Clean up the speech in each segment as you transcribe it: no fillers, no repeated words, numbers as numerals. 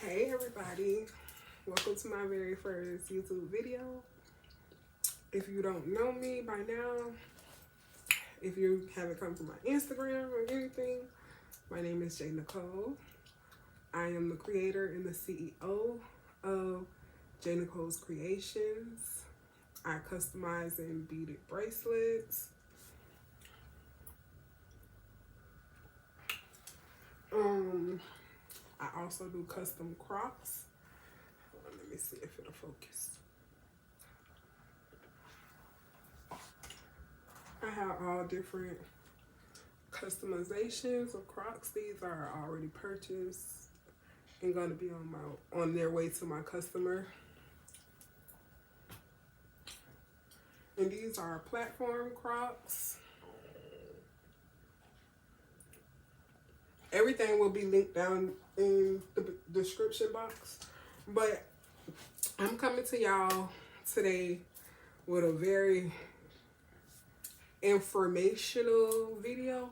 Hey everybody, welcome to my very first YouTube video. If you don't know me by now, if you haven't come to my Instagram or anything, my name is Nicole. I am the creator and the CEO of Nicole's Creations. I customize and beaded bracelets. I also do custom Crocs. Let me see if it'll focus. I have all different customizations of Crocs. These are already purchased and gonna be on their way to my customer. And these are platform Crocs. Everything will be linked down in the description box. But I'm coming to y'all today with a very informational video.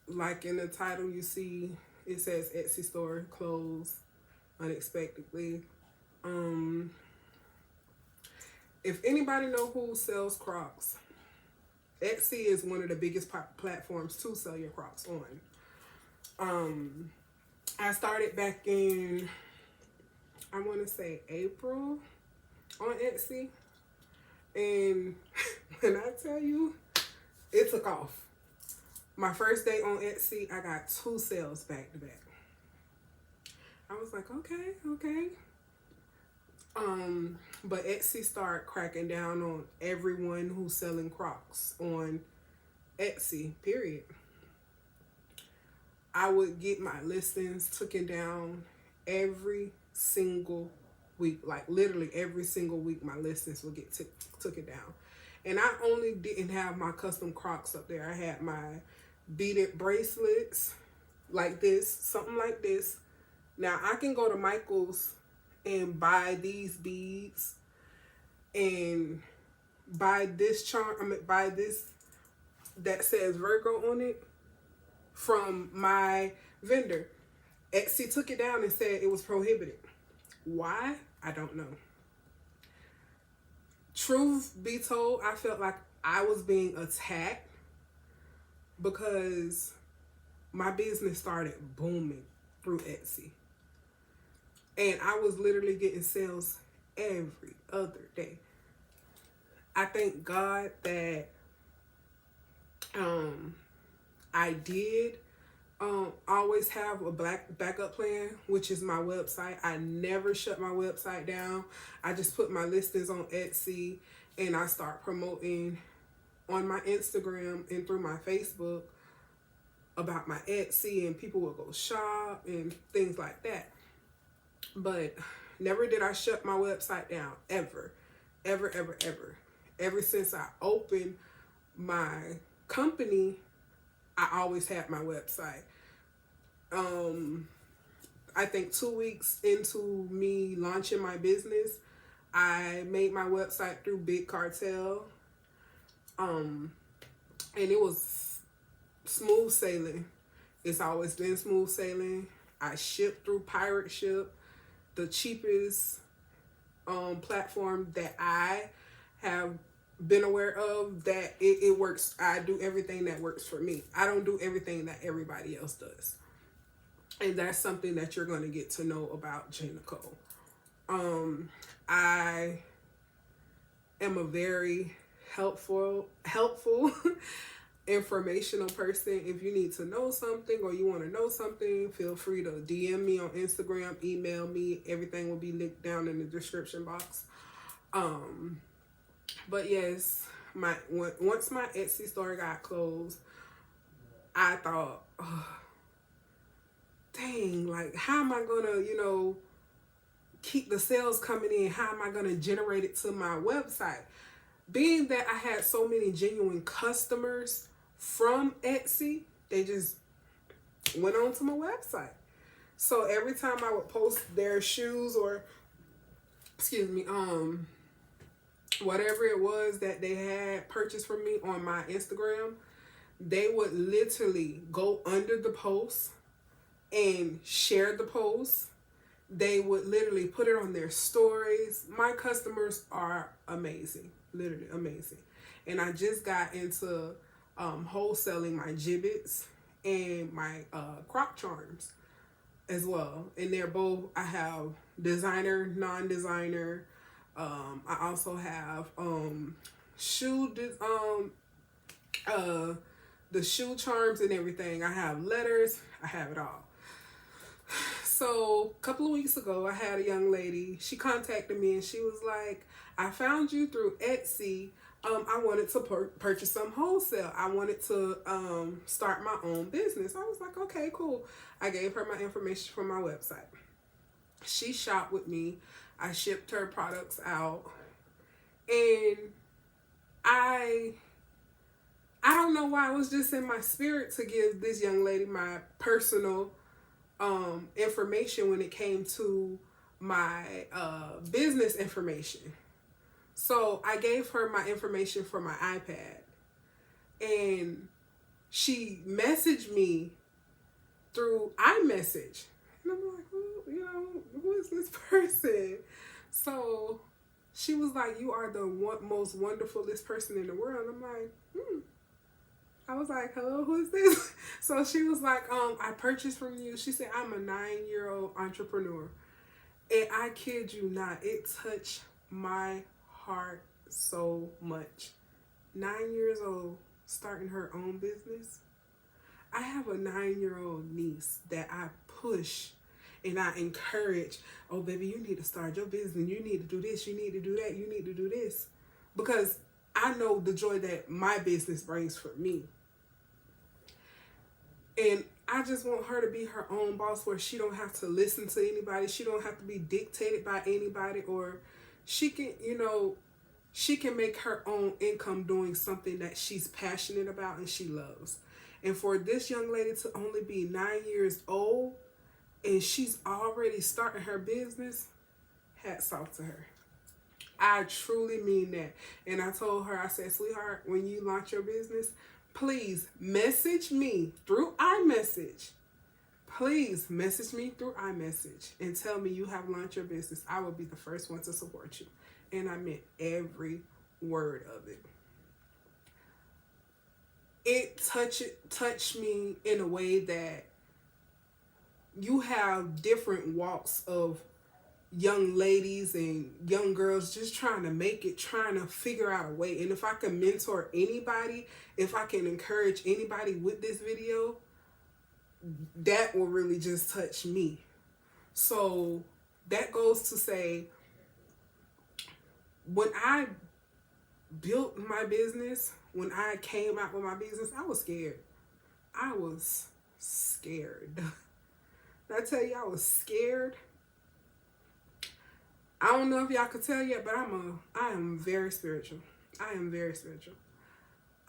Like in the title you see, it says Etsy store closed unexpectedly. If anybody know who sells Crocs, Etsy is one of the biggest platforms to sell your Crocs on. I started back in, I want to say April on Etsy. And when I tell you, it took off. My first day on Etsy, I got 2 sales back to back. I was like, okay. But Etsy started cracking down on everyone who's selling Crocs on Etsy, period. I would get my listings taken down every single week. Like literally every single week my listings would get taken down. And I only didn't have my custom Crocs up there. I had my beaded bracelets like this, something like this. Now I can go to Michael's and buy these beads and buy this charm, buy this that says Virgo on it from my vendor. Etsy took it down and said it was prohibited. Why? I don't know. Truth be told, I felt like I was being attacked because my business started booming through Etsy. And I was literally getting sales every other day. I thank God that I did always have a backup plan, which is my website. I never shut my website down. I just put my listings on Etsy and I start promoting on my Instagram and through my Facebook about my Etsy, and people will go shop and things like that. But never did I shut my website down, ever. Ever since I opened my company, I always had my website. I think 2 weeks into me launching my business, I made my website through Big Cartel. And it was smooth sailing. It's always been smooth sailing. I ship through Pirate Ship, the cheapest platform that I have been aware of, that it works. I do everything that works for me. I don't do everything that everybody else does. And that's something that you're going to get to know about Nicole. I am a very helpful informational person. If you need to know something or you want to know something, feel free to DM me on Instagram, email me. Everything will be linked down in the description box. But yes, once my Etsy store got closed, I thought, oh, dang, like how am I gonna, keep the sales coming in? How am I gonna generate it to my website? Being that I had so many genuine customers from Etsy, they just went on to my website. So every time I would post their shoes or, whatever it was that they had purchased from me on my Instagram, They would literally go under the post and share the post. They would literally put it on their stories. My customers are amazing, literally amazing. And I just got into wholesaling my gibbets and my crop charms as well. And they're both, I have designer, non-designer. I also have the shoe charms and everything. I have letters. I have it all. So a couple of weeks ago, I had a young lady. She contacted me and she was like, I found you through Etsy. I wanted to purchase some wholesale. I wanted to start my own business. I was like, okay, cool. I gave her my information from my website. She shopped with me. I shipped her products out. And I don't know why, it was just in my spirit to give this young lady my personal information when it came to my business information. So I gave her my information for my iPad, and she messaged me through iMessage, and I'm like, who is this person? So she was like, you are the most wonderfulest person in the world. I'm like, I was like, hello, who is this? So she was like, I purchased from you. She said, I'm a 9-year-old entrepreneur. And I kid you not, it touched my heart so much. 9 years old, starting her own business. I have a 9-year-old niece that I push and I encourage. Oh, baby, you need to start your business. You need to do this. You need to do that. You need to do this. Because I know the joy that my business brings for me. And I just want her to be her own boss, where she don't have to listen to anybody. She don't have to be dictated by anybody, or she can, she can make her own income doing something that she's passionate about and she loves. And for this young lady to only be 9 years old and she's already starting her business, hats off to her. I truly mean that. And I told her, I said, sweetheart, when you launch your business, please message me through iMessage. Please message me through iMessage and tell me you have launched your business. I will be the first one to support you. And I meant every word of it. It touched me in a way that you have different walks of young ladies and young girls just trying to make it, trying to figure out a way. And if I can mentor anybody, if I can encourage anybody with this video, that will really just touch me. So that goes to say, when I built my business, when I came out with my business, I was scared. I was scared. Did I tell you I was scared? I don't know if y'all could tell yet, but I am very spiritual. I am very spiritual.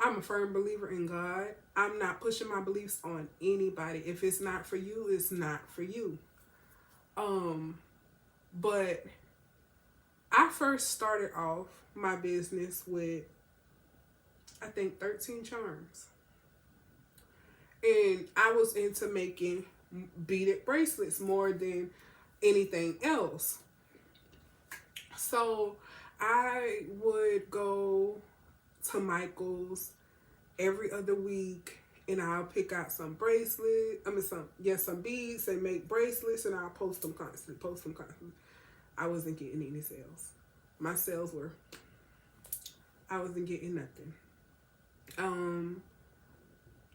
I'm a firm believer in God. I'm not pushing my beliefs on anybody. If it's not for you, it's not for you. But I first started off my business with, I think, 13 charms. And I was into making beaded bracelets more than anything else. So I would go to Michael's every other week, and I'll pick out some bracelets. Some beads, and make bracelets, and I'll post them constantly. I wasn't getting any sales. My sales were, I wasn't getting nothing.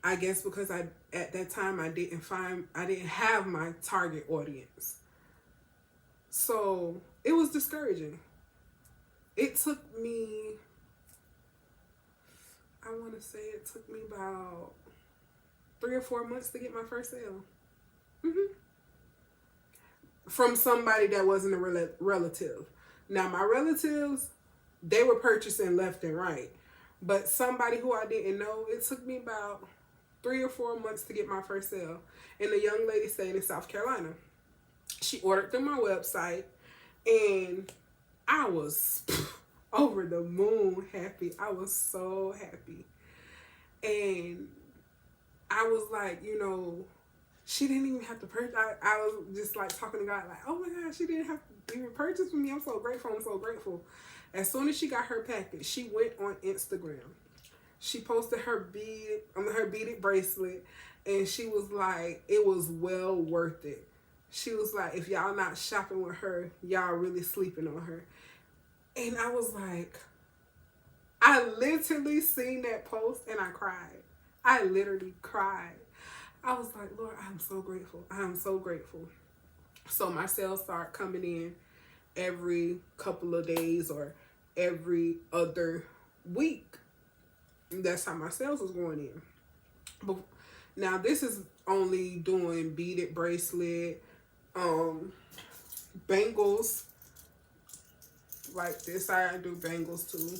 I guess because at that time I didn't have my target audience. So it was discouraging. It took me, I want to say it took me about 3 or 4 months to get my first sale. From somebody that wasn't a relative. Now, my relatives, they were purchasing left and right. But somebody who I didn't know, it took me about 3 or 4 months to get my first sale. And the young lady stayed in South Carolina. She ordered through my website, and I was over the moon happy. I was so happy. And I was like, she didn't even have to purchase. I was just like talking to God, like, oh my God, she didn't have to even purchase for me. I'm so grateful. I'm so grateful. As soon as she got her package, she went on Instagram. She posted her beaded bracelet, and she was like, it was well worth it. She was like, if y'all not shopping with her, y'all really sleeping on her. And I was like, I literally seen that post and I cried. I literally cried. I was like, Lord, I'm so grateful. I'm so grateful. So my sales start coming in every couple of days or every other week. That's how my sales was going in. But now this is only doing beaded bracelet, bangles. Like this, I do bangles too.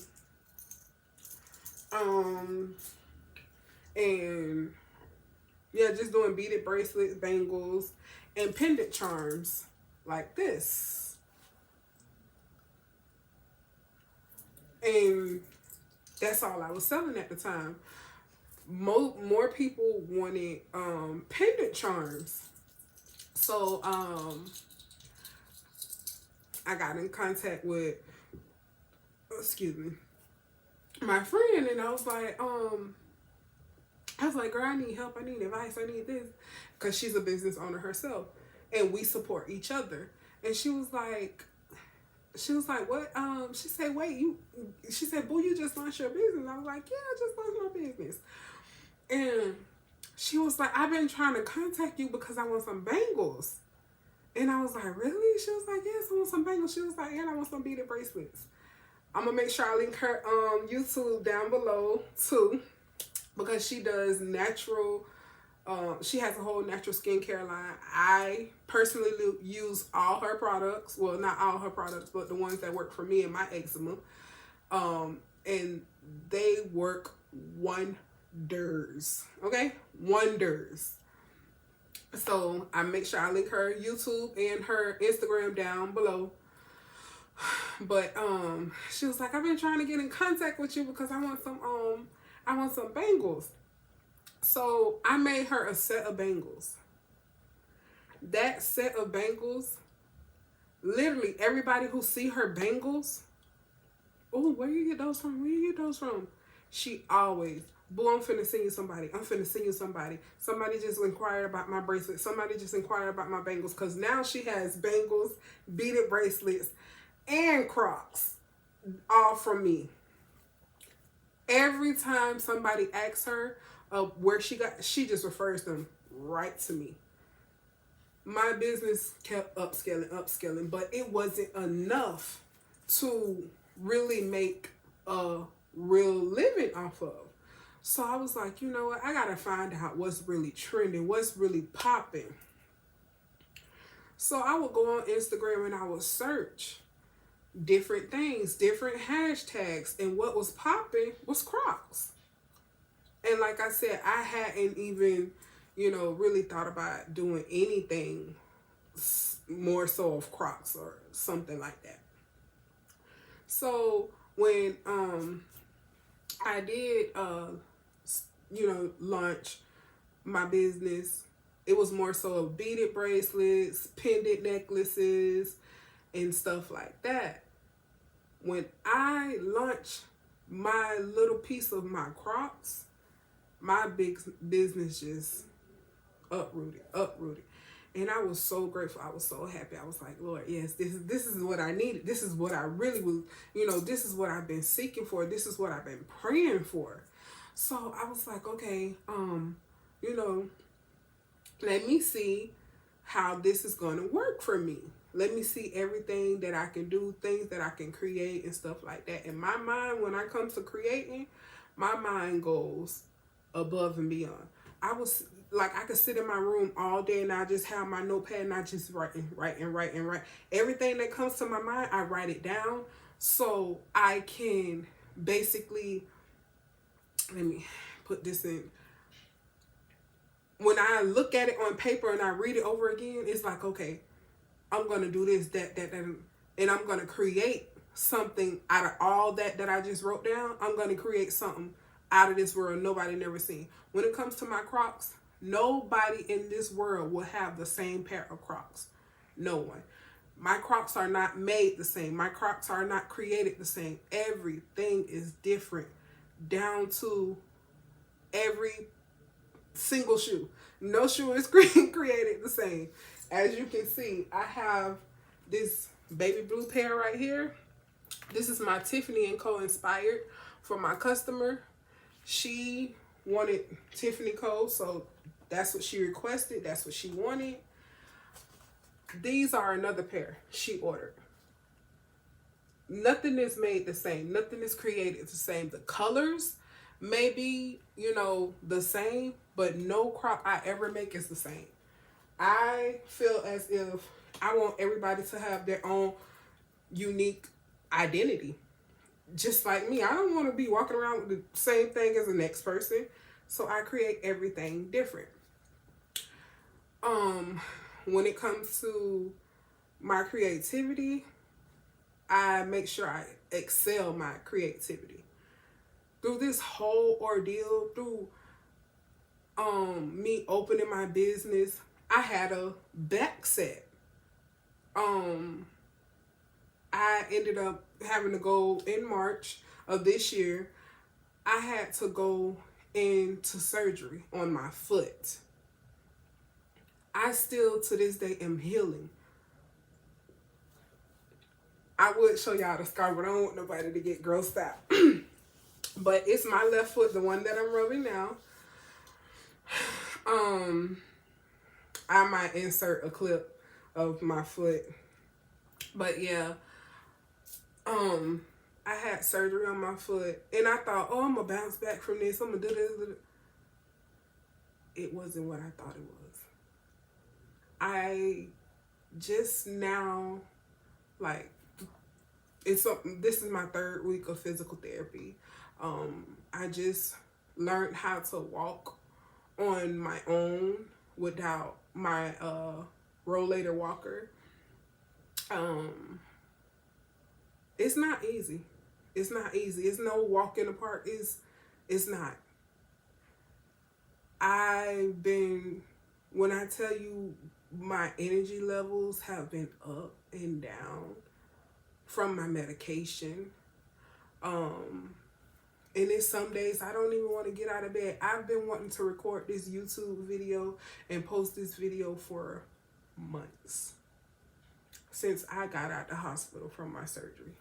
And yeah, just doing beaded bracelets, bangles, and pendant charms like this. And that's all I was selling at the time. More people wanted pendant charms. So I got in contact with, my friend, and I was like, girl, I need help, I need advice, I need this. Because she's a business owner herself. And we support each other. And she was like, what? She said, she said, boo, you just launched your business. I was like, yeah, I just launched my business. And she was like, I've been trying to contact you because I want some bangles. And I was like, really? She was like, yes, I want some bangles. She was like, and I want some beaded bracelets. I'm going to make sure I link her YouTube down below too. Because she does natural, she has a whole natural skincare line. I personally use all her products. Well, not all her products, but the ones that work for me and my eczema. And they work wonders. Okay? Wonders. So I make sure I link her YouTube and her Instagram down below. But she was like, I've been trying to get in contact with you because I want some bangles. So I made her a set of bangles. That set of bangles, literally everybody who see her bangles, oh, where you get those from? Where you get those from? She always, boo, I'm finna send you somebody. I'm finna send you somebody. Somebody just inquired about my bracelet. Somebody just inquired about my bangles. Because now she has bangles, beaded bracelets, and Crocs. All from me. Every time somebody asks her where she just refers them right to me. My business kept upscaling, but it wasn't enough to really make a real living off of. So I was like, you know what? I gotta find out what's really trending, what's really popping. So I would go on Instagram and I would search different things, different hashtags, and what was popping was Crocs. And like I said, I hadn't even, really thought about doing anything more so of Crocs or something like that. So when I did launch my business, it was more so of beaded bracelets, pendant necklaces, and stuff like that. When I launched my little piece of my Crocs, my big business just uprooted. And I was so grateful. I was so happy. I was like, Lord, yes, this is what I needed. This is what I really was, this is what I've been seeking for. This is what I've been praying for. So I was like, okay, let me see how this is going to work for me. Let me see everything that I can do, things that I can create and stuff like that. In my mind, when I come to creating, my mind goes above and beyond. I could sit in my room all day and I just have my notepad and I just write. Everything that comes to my mind, I write it down so I can basically, let me put this in. When I look at it on paper and I read it over again, it's like, okay, I'm going to do this, that, and I'm going to create something out of all that I just wrote down. I'm going to create something out of this world, nobody never seen. When it comes to my Crocs, nobody in this world will have the same pair of Crocs. No one. My Crocs are not made the same. My Crocs are not created the same. Everything is different, down to every single shoe. No shoe is created the same. As you can see, I have this baby blue pair right here. This is my Tiffany & Co. inspired for my customer. She wanted Tiffany Co., so that's what she requested. That's what she wanted. These are another pair she ordered. Nothing is made the same. Nothing is created the same. The colors may be, you know, the same, but no Croc I ever make is the same. I feel as if I want everybody to have their own unique identity. Just like me, I don't want to be walking around with the same thing as the next person. So I create everything different. When it comes to my creativity, I make sure I excel my creativity. Through this whole ordeal, through me opening my business, I had a back set. I ended up having to go in March of this year. I had to go into surgery on my foot. I still to this day am healing. I would show y'all the scar, but I don't want nobody to get grossed out. But it's my left foot, the one that I'm rubbing now. I might insert a clip of my foot. But yeah, I had surgery on my foot, and I thought, oh, I'm gonna bounce back from this. I'm gonna do this. It wasn't what I thought it was. I just now, like, this is my 3rd week of physical therapy. I just learned how to walk on my own without my rollator walker. It's not easy. It's not easy. It's no walk in the park. It's not. When I tell you my energy levels have been up and down from my medication. And it's some days I don't even want to get out of bed. I've been wanting to record this YouTube video and post this video for months. Since I got out the hospital from my surgery.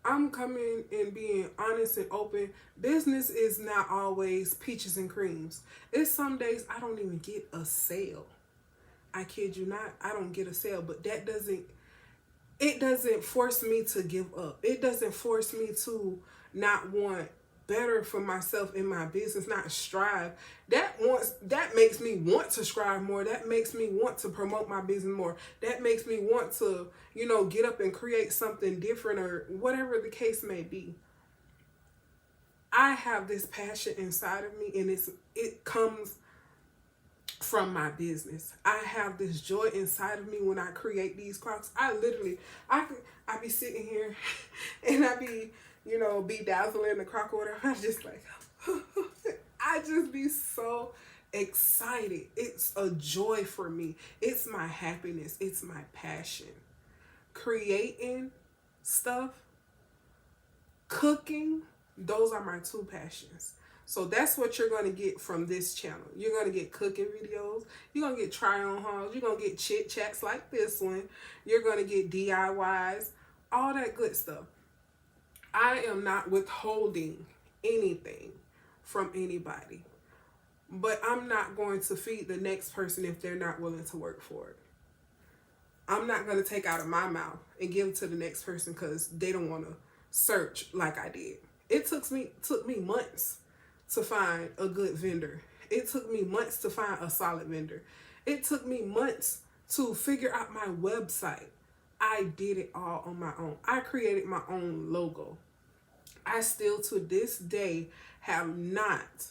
I'm coming and being honest and open. Business is not always peaches and creams. It's some days I don't even get a sale. I kid you not, I don't get a sale, but it doesn't force me to give up. It doesn't force me to not want better for myself in my business, not strive. That makes me want to strive more. That makes me want to promote my business more. That makes me want to, get up and create something different, or whatever the case may be. I have this passion inside of me, and it comes from my business. I have this joy inside of me when I create these Crocs. I be sitting here and I be, be dazzling in the Croc order. I'm just like, I just be so excited. It's a joy for me. It's my happiness. It's my passion. Creating stuff, cooking, those are my 2 passions. So that's what you're going to get from this channel. You're going to get cooking videos. You're going to get try-on hauls. You're going to get chit-chats like this one. You're going to get DIYs, all that good stuff. I am not withholding anything from anybody. But I'm not going to feed the next person if they're not willing to work for it. I'm not going to take out of my mouth and give it to the next person because they don't want to search like I did. It took me months to find a good vendor. It took me months to find a solid vendor. It took me months to figure out my website. I did it all on my own. I created my own logo. I still to this day have not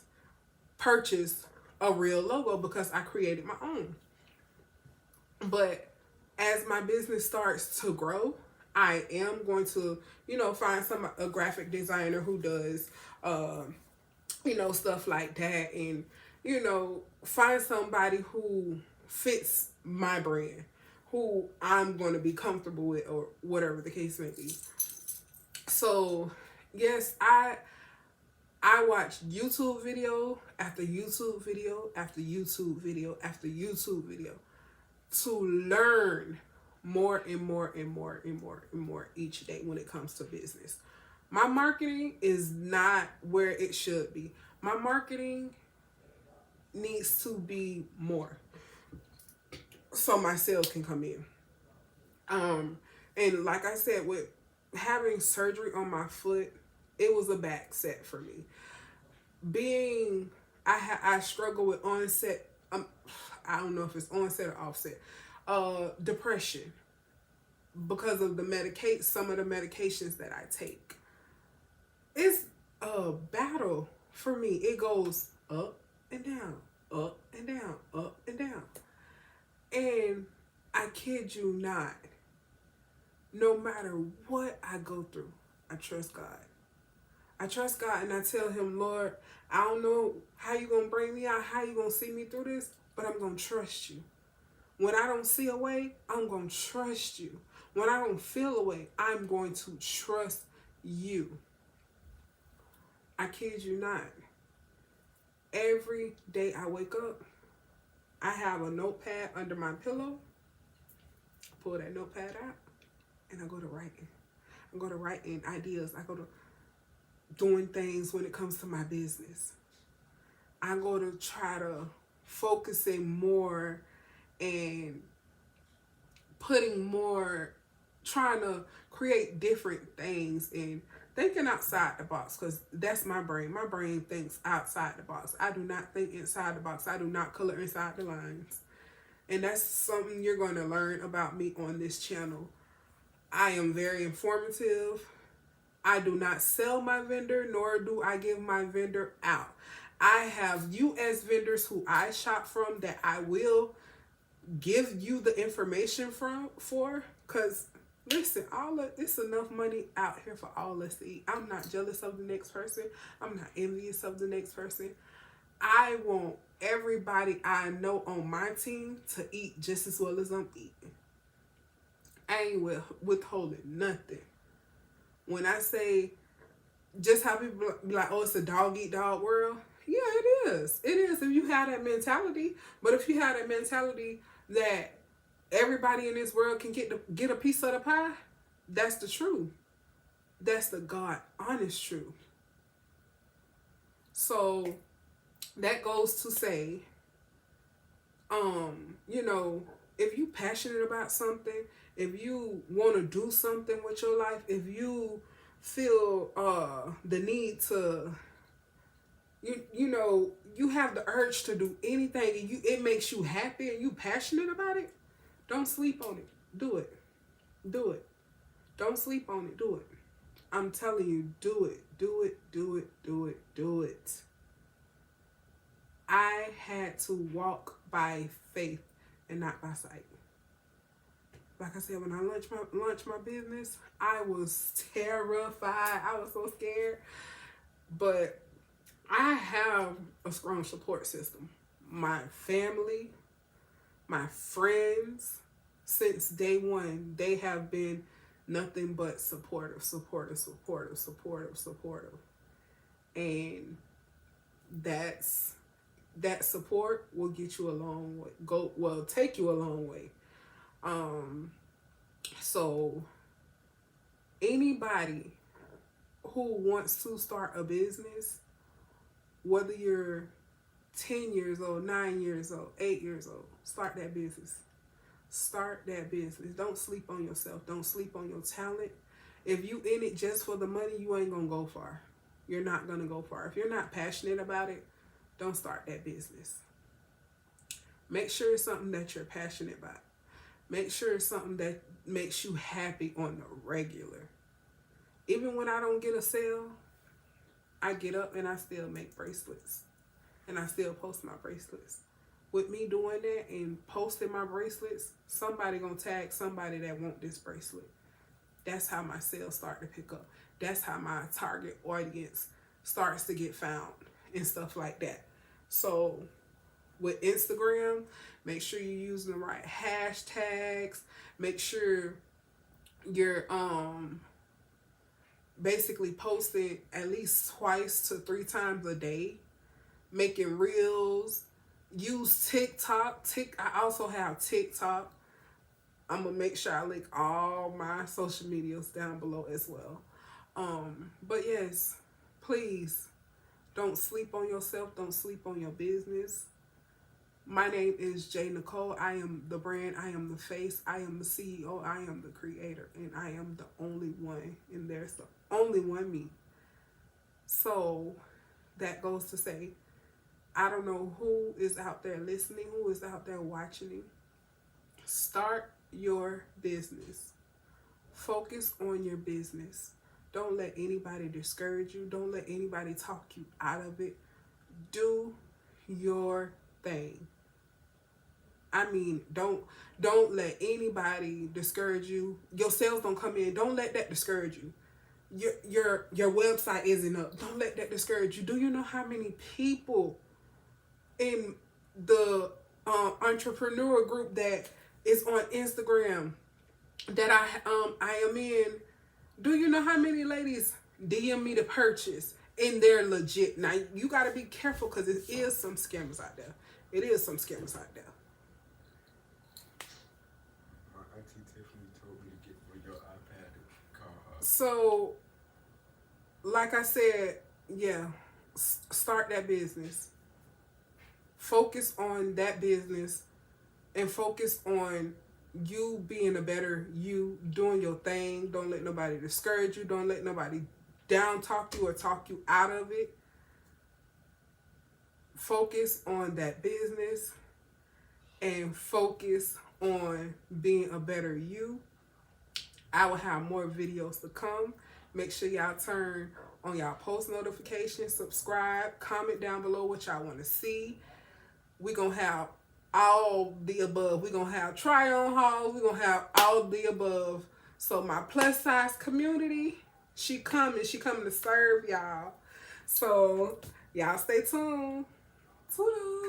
purchased a real logo because I created my own. But as my business starts to grow, I am going to, find a graphic designer who does, stuff like that, and find somebody who fits my brand, who I'm going to be comfortable with, or whatever the case may be. So, yes, I watched YouTube video after YouTube video after YouTube video after YouTube video to learn more and more and more and more and more each day when it comes to business. My marketing is not where it should be. My marketing needs to be more so my sales can come in. And like I said, with having surgery on my foot, it was a back set for me. I struggle with onset. I don't know if it's onset or offset. Depression because of some of the medications that I take. It's a battle for me. It goes up and down, up and down, up and down. And I kid you not, no matter what I go through, I trust God. I trust God, and I tell him, Lord, I don't know how you're going to bring me out, how you're going to see me through this, but I'm going to trust you. When I don't see a way, I'm going to trust you. When I don't feel a way, I'm going to trust you. I kid you not. Every day I wake up, I have a notepad under my pillow. Pull that notepad out, and I go to writing. I go to writing ideas. I go to doing things when it comes to my business. I go to try to focusing more and putting more, trying to create different things and thinking outside the box, because that's my brain. My brain thinks outside the box. I do not think inside the box. I do not color inside the lines. And that's something you're going to learn about me on this channel. I am very informative. I do not sell my vendor, nor do I give my vendor out. I have US vendors who I shop from that I will give you the information for, because listen, it's enough money out here for all us to eat. I'm not jealous of the next person. I'm not envious of the next person. I want everybody I know on my team to eat just as well as I'm eating. I ain't withholding nothing. When I say, just how people be like, oh, it's a dog eat dog world. Yeah, it is. It is if you have that mentality. But if you have that mentality that everybody in this world can get a piece of the pie, that's the truth. That's the God honest truth. So that goes to say, if you passionate about something, if you want to do something with your life, if you feel the need to, you have the urge to do anything and it makes you happy and you passionate about it, don't sleep on it. Do it. Do it. Don't sleep on it. Do it. I'm telling you, do it. Do it. Do it. Do it. Do it. I had to walk by faith and not by sight. Like I said, when I launched my business, I was terrified. I was so scared. But I have a strong support system. My family, my friends, since day one, they have been nothing but supportive. And that support will get you a long way. Take you a long way. So anybody who wants to start a business, whether you're 10 years old, 9 years old, 8 years old, start that business. Start that business. Don't sleep on yourself. Don't sleep on your talent. If you in it just for the money, you ain't gonna go far. You're not gonna go far. If you're not passionate about it, don't start that business. Make sure it's something that you're passionate about. Make sure it's something that makes you happy on the regular. Even when I don't get a sale, I get up and I still make bracelets. And I still post my bracelets. With me doing that and posting my bracelets, somebody gonna tag somebody that want this bracelet. that's how my sales start to pick up. That's how my target audience starts to get found and stuff like that. So with Instagram, make sure you're using the right hashtags. Make sure you're basically posting at least twice to 3 times a day, making reels. Use TikTok. I also have TikTok. I'm gonna make sure I link all my social medias down below as well. But yes, please don't sleep on yourself. Don't sleep on your business. My name is Nicole. I am the brand. I am the face. I am the CEO. I am the creator. And I am the only one. And there's the only one me. So that goes to say, I don't know who is out there listening, who is out there watching. Start your business. Focus on your business. Don't let anybody discourage you. Don't let anybody talk you out of it. Do your thing. I mean, don't let anybody discourage you. Your sales don't come in. Don't let that discourage you. Your website isn't up. Don't let that discourage you. Do you know how many people in the entrepreneur group that is on Instagram that I am in? Do you know how many ladies DM me to purchase and they're legit? Now you got to be careful because it is some scammers out there. It is some scammers out there. My auntie Tiffany told me to get for your iPad to call her. So, like I said, yeah, start that business. Focus on that business and focus on you being a better you, doing your thing. Don't let nobody discourage you. Don't let nobody down talk you or talk you out of it. Focus on that business and focus on being a better you. I will have more videos to come. Make sure y'all turn on y'all post notifications, subscribe, comment down below what y'all want to see. We're going to have all the above. We're going to have try-on hauls. We're going to have all the above. So my plus size community, she coming to serve y'all. So y'all stay tuned. Toodles.